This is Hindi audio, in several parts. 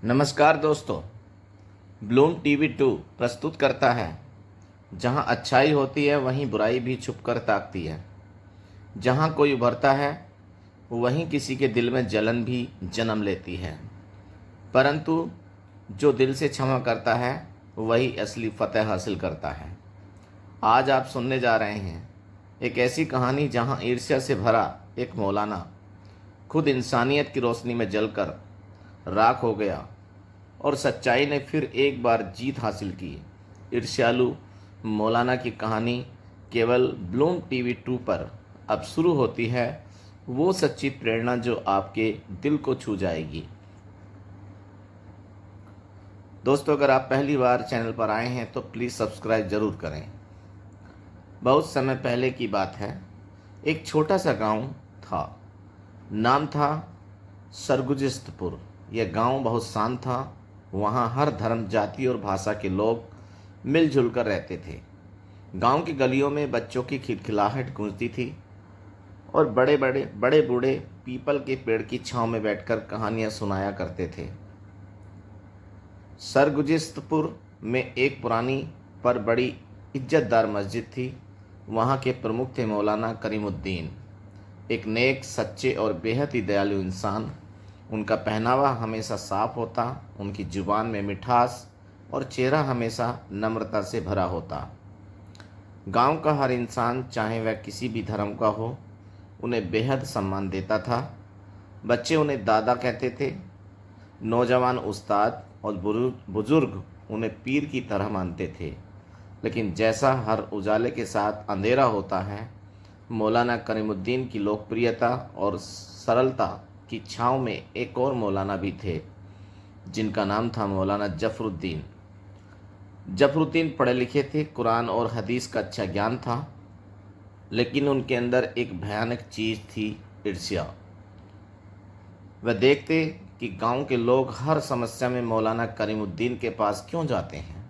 नमस्कार दोस्तों। ब्लूम टीवी 2 प्रस्तुत करता है। जहां अच्छाई होती है वहीं बुराई भी छुप कर ताकती है। जहां कोई उभरता है वहीं किसी के दिल में जलन भी जन्म लेती है। परंतु जो दिल से क्षमा करता है वही असली फतेह हासिल करता है। आज आप सुनने जा रहे हैं एक ऐसी कहानी जहां ईर्ष्या से भरा एक मौलाना खुद इंसानियत की रोशनी में जलकर राख हो गया और सच्चाई ने फिर एक बार जीत हासिल की। ईर्ष्यालु मौलाना की कहानी केवल ब्लूम टीवी 2 पर अब शुरू होती है। वो सच्ची प्रेरणा जो आपके दिल को छू जाएगी। दोस्तों, अगर आप पहली बार चैनल पर आए हैं तो प्लीज़ सब्सक्राइब ज़रूर करें। बहुत समय पहले की बात है। एक छोटा सा गांव था। नाम था सरगुजिस्तपुर। यह गांव बहुत शांत था। वहाँ हर धर्म, जाति और भाषा के लोग मिलजुल कर रहते थे। गांव की गलियों में बच्चों की खिलखिलाहट गूंजती थी और बड़े बूढ़े पीपल के पेड़ की छांव में बैठकर कहानियां सुनाया करते थे। सरगुजिस्तपुर में एक पुरानी पर बड़ी इज्जतदार मस्जिद थी। वहाँ के प्रमुख थे मौलाना करीमुद्दीन, एक नेक, सच्चे और बेहद ही दयालु इंसान। उनका पहनावा हमेशा साफ होता, उनकी जुबान में मिठास और चेहरा हमेशा नम्रता से भरा होता। गांव का हर इंसान, चाहे वह किसी भी धर्म का हो, उन्हें बेहद सम्मान देता था। बच्चे उन्हें दादा कहते थे, नौजवान उस्ताद और बुजुर्ग उन्हें पीर की तरह मानते थे। लेकिन जैसा हर उजाले के साथ अंधेरा होता है, मौलाना करीमुद्दीन की लोकप्रियता और सरलता की छांव में एक और मौलाना भी थे, जिनका नाम था मौलाना जफरुद्दीन। जफरुद्दीन पढ़े लिखे थे, कुरान और हदीस का अच्छा ज्ञान था, लेकिन उनके अंदर एक भयानक चीज़ थी, ईर्ष्या। वह देखते कि गांव के लोग हर समस्या में मौलाना करीमुद्दीन के पास क्यों जाते हैं,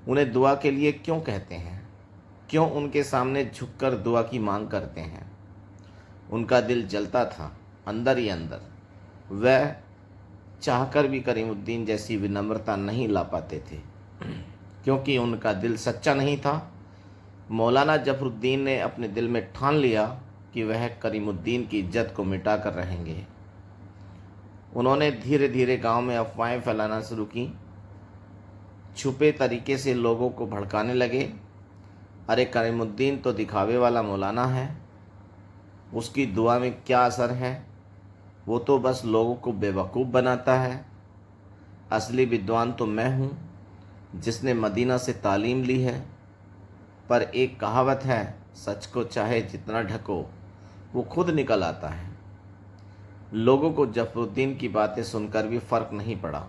उन्हें दुआ के लिए क्यों कहते हैं, क्यों उनके सामने झुककर दुआ की मांग करते हैं। उनका दिल जलता था अंदर ही अंदर। वह चाहकर भी करीमुद्दीन जैसी विनम्रता नहीं ला पाते थे, क्योंकि उनका दिल सच्चा नहीं था। मौलाना जफरुद्दीन ने अपने दिल में ठान लिया कि वह करीमुद्दीन की इज्जत को मिटा कर रहेंगे। उन्होंने धीरे धीरे गांव में अफवाहें फैलाना शुरू की। छुपे तरीके से लोगों को भड़काने लगे। अरे, करीमुद्दीन तो दिखावे वाला मौलाना है, उसकी दुआ में क्या असर है, वो तो बस लोगों को बेवकूफ़ बनाता है। असली विद्वान तो मैं हूँ, जिसने मदीना से तालीम ली है। पर एक कहावत है, सच को चाहे जितना ढको वो खुद निकल आता है। लोगों को जफरुद्दीन की बातें सुनकर भी फर्क नहीं पड़ा।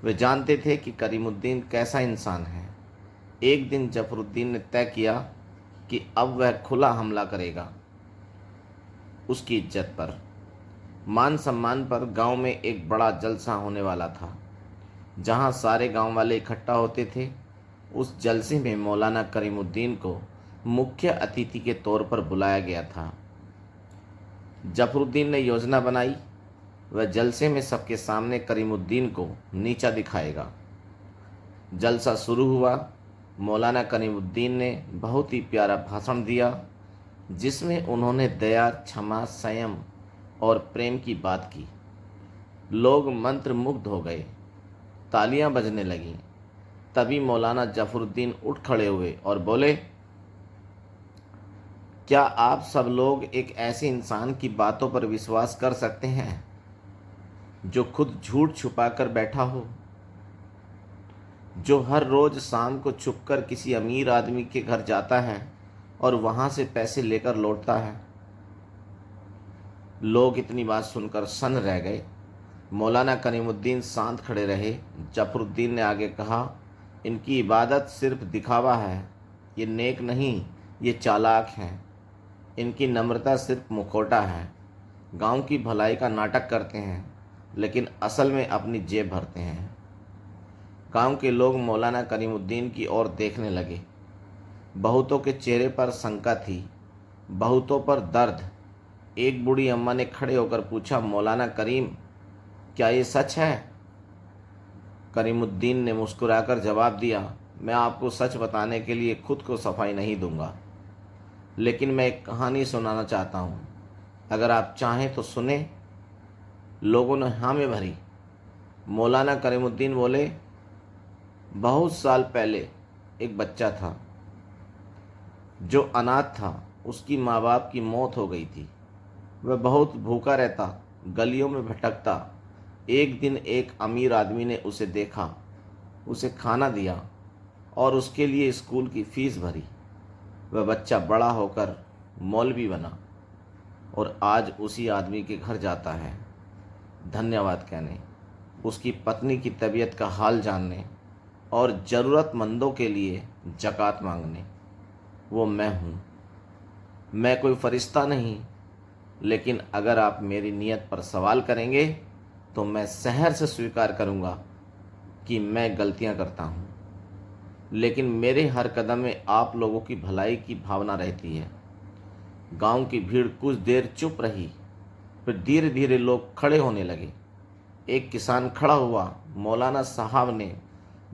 वे जानते थे कि करीमुद्दीन कैसा इंसान है। एक दिन जफरुद्दीन ने तय किया कि अब वह खुला हमला करेगा उसकी इज्जत पर, मान सम्मान पर। गांव में एक बड़ा जलसा होने वाला था, जहां सारे गांव वाले इकट्ठा होते थे। उस जलसे में मौलाना करीमुद्दीन को मुख्य अतिथि के तौर पर बुलाया गया था। जफरुद्दीन ने योजना बनाई। वह जलसे में सबके सामने करीमुद्दीन को नीचा दिखाएगा। जलसा शुरू हुआ। मौलाना करीमुद्दीन ने बहुत ही प्यारा भाषण दिया, जिसमें उन्होंने दया, क्षमा, संयम और प्रेम की बात की। लोग मंत्रमुग्ध हो गए, तालियां बजने लगीं। तभी मौलाना जफरुद्दीन उठ खड़े हुए और बोले, क्या आप सब लोग एक ऐसे इंसान की बातों पर विश्वास कर सकते हैं जो खुद झूठ छुपाकर बैठा हो, जो हर रोज शाम को छुपकर किसी अमीर आदमी के घर जाता है और वहां से पैसे लेकर लौटता है। लोग इतनी बात सुनकर सन्न रह गए। मौलाना करीमुद्दीन शांत खड़े रहे। जफरुद्दीन ने आगे कहा, इनकी इबादत सिर्फ दिखावा है, ये नेक नहीं, ये चालाक हैं। इनकी नम्रता सिर्फ मुखौटा है। गांव की भलाई का नाटक करते हैं, लेकिन असल में अपनी जेब भरते हैं। गांव के लोग मौलाना करीमुद्दीन की ओर देखने लगे। बहुतों के चेहरे पर शंका थी, बहुतों पर दर्द। एक बूढ़ी अम्मा ने खड़े होकर पूछा, मौलाना करीम, क्या ये सच है? करीमुद्दीन ने मुस्कुराकर जवाब दिया, मैं आपको सच बताने के लिए खुद को सफाई नहीं दूंगा, लेकिन मैं एक कहानी सुनाना चाहता हूँ। अगर आप चाहें तो सुने। लोगों ने हाँ में भरी। मौलाना करीमुद्दीन बोले, बहुत साल पहले एक बच्चा था जो अनाथ था। उसकी माँ बाप की मौत हो गई थी। वह बहुत भूखा रहता, गलियों में भटकता। एक दिन एक अमीर आदमी ने उसे देखा, उसे खाना दिया और उसके लिए स्कूल की फीस भरी। वह बच्चा बड़ा होकर मौलवी बना और आज उसी आदमी के घर जाता है धन्यवाद कहने, उसकी पत्नी की तबीयत का हाल जानने और ज़रूरतमंदों के लिए ज़कात मांगने। वो मैं हूँ। मैं कोई फरिश्ता नहीं, लेकिन अगर आप मेरी नीयत पर सवाल करेंगे तो मैं सहर से स्वीकार करूँगा कि मैं गलतियाँ करता हूँ, लेकिन मेरे हर कदम में आप लोगों की भलाई की भावना रहती है। गांव की भीड़ कुछ देर चुप रही, फिर धीरे धीरे लोग खड़े होने लगे। एक किसान खड़ा हुआ, मौलाना साहब ने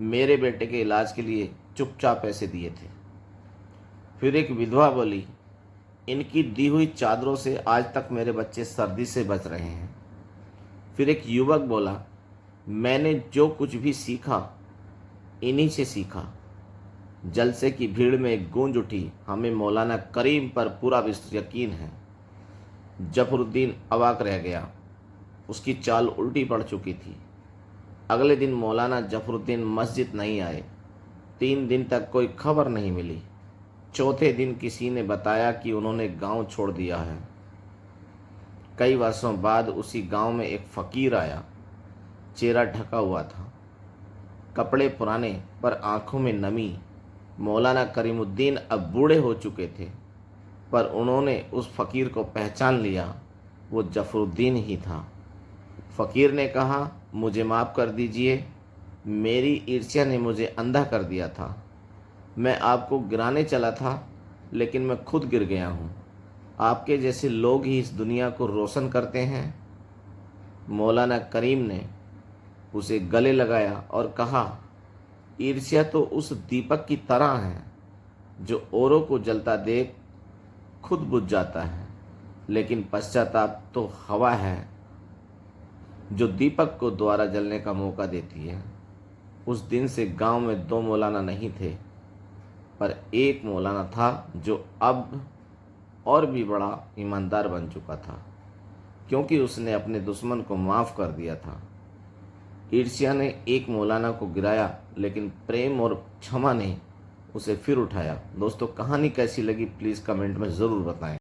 मेरे बेटे के इलाज के लिए चुपचाप पैसे दिए थे। फिर एक विधवा बोली, इनकी दी हुई चादरों से आज तक मेरे बच्चे सर्दी से बच रहे हैं। फिर एक युवक बोला, मैंने जो कुछ भी सीखा इन्हीं से सीखा। जलसे की भीड़ में एक गूंज उठी, हमें मौलाना करीम पर पूरा यकीन है। जफरुद्दीन अवाक रह गया। उसकी चाल उल्टी पड़ चुकी थी। अगले दिन मौलाना जफरुद्दीन मस्जिद नहीं आए। 3 दिन तक कोई खबर नहीं मिली। चौथे दिन किसी ने बताया कि उन्होंने गांव छोड़ दिया है। कई वर्षों बाद उसी गांव में एक फकीर आया। चेहरा ढका हुआ था, कपड़े पुराने पर आंखों में नमी। मौलाना करीमुद्दीन अब बूढ़े हो चुके थे, पर उन्होंने उस फकीर को पहचान लिया। वो जफरुद्दीन ही था। फकीर ने कहा, मुझे माफ़ कर दीजिए, मेरी ईर्ष्या ने मुझे अंधा कर दिया था। मैं आपको गिराने चला था, लेकिन मैं खुद गिर गया हूँ। आपके जैसे लोग ही इस दुनिया को रोशन करते हैं। मौलाना करीम ने उसे गले लगाया और कहा, ईर्ष्या तो उस दीपक की तरह है जो औरों को जलता देख खुद बुझ जाता है, लेकिन पश्चाताप तो हवा है जो दीपक को दोबारा जलने का मौका देती है। उस दिन से गांव में 2 मौलाना नहीं थे, पर एक मौलाना था जो अब और भी बड़ा ईमानदार बन चुका था, क्योंकि उसने अपने दुश्मन को माफ़ कर दिया था। ईर्ष्या ने एक मौलाना को गिराया, लेकिन प्रेम और क्षमा ने उसे फिर उठाया। दोस्तों, कहानी कैसी लगी प्लीज़ कमेंट में ज़रूर बताएं।